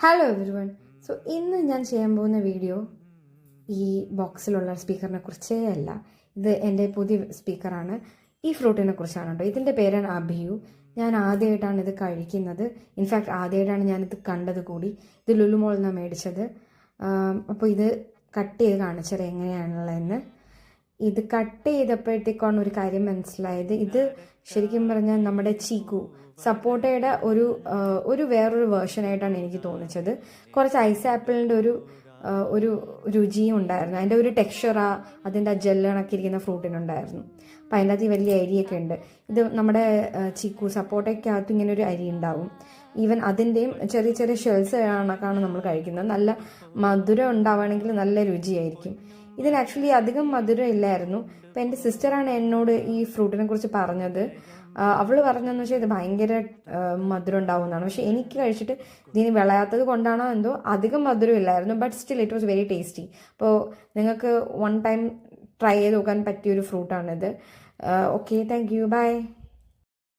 Hello every one. So ഇന്ന് ഞാൻ ചെയ്യാൻ പോകുന്ന വീഡിയോ ഈ ബോക്സിലുള്ള സ്പീക്കറിനെ കുറിച്ചേ അല്ല. ഇത് എൻ്റെ പുതിയ സ്പീക്കറാണ്. ഈ ഫ്രൂട്ടിനെ കുറിച്ചാണ് കേട്ടോ. ഇതിൻ്റെ പേരാണ് അഭിയു. ഞാൻ ആദ്യമായിട്ടാണ് ഇത് കഴിക്കുന്നത്. ഇൻഫാക്ട് ആദ്യമായിട്ടാണ് ഞാനിത് കണ്ടത് കൂടി. ഇത് ലുലുമോളിൽ നിന്നാണ് മേടിച്ചത്. അപ്പോൾ ഇത് കട്ട് ചെയ്ത് കാണിച്ചത് എങ്ങനെയാണുള്ളതെന്ന്. ഇത് കട്ട് ചെയ്തപ്പോഴത്തേക്കാണ് ഒരു കാര്യം മനസ്സിലായത്. ഇത് ശരിക്കും പറഞ്ഞാൽ നമ്മുടെ ചീക്കു സപ്പോട്ടയുടെ ഒരു വേറൊരു വേർഷനായിട്ടാണ് എനിക്ക് തോന്നിച്ചത്. കുറച്ച് ഐസ് ആപ്പിളിൻ്റെ ഒരു രുചിയും ഉണ്ടായിരുന്നു. അതിൻ്റെ ഒരു ടെക്സ്ചർ അതിൻ്റെ ആ ജെല്ല് കണക്കിരിക്കുന്ന ഫ്രൂട്ടിനുണ്ടായിരുന്നു. അപ്പം അതിൻ്റെ അകത്ത് വലിയ അരിയൊക്കെ ഉണ്ട്. ഇത് നമ്മുടെ ചീക്കു സപ്പോട്ടയ്ക്കകത്ത് ഇങ്ങനെ ഒരു അരി ഉണ്ടാവും. ഈവൻ അതിൻ്റെയും ചെറിയ ചെറിയ ഷെൽസ് കണക്കാണ് നമ്മൾ കഴിക്കുന്നത്. നല്ല മധുരം ഉണ്ടാവുകയാണെങ്കിൽ നല്ല രുചിയായിരിക്കും. ഇതിന് ആക്ച്വലി അധികം മധുരം ഇല്ലായിരുന്നു. ഇപ്പം എൻ്റെ സിസ്റ്ററാണ് എന്നോട് ഈ ഫ്രൂട്ടിനെ കുറിച്ച് പറഞ്ഞത്. അവൾ പറഞ്ഞതെന്ന് വെച്ചാൽ ഇത് ഭയങ്കര മധുരം ഉണ്ടാവുന്നതാണ്. പക്ഷെ എനിക്ക് കഴിച്ചിട്ട് ഇതിന് വിളയാത്തത് കൊണ്ടാണോ എന്തോ അധികം മധുരം ഇല്ലായിരുന്നു. But still it was very tasty. അപ്പോൾ നിങ്ങൾക്ക് വൺ ടൈം ട്രൈ ചെയ്ത് നോക്കാൻ പറ്റിയൊരു ഫ്രൂട്ടാണിത്. Okay, thank you, by.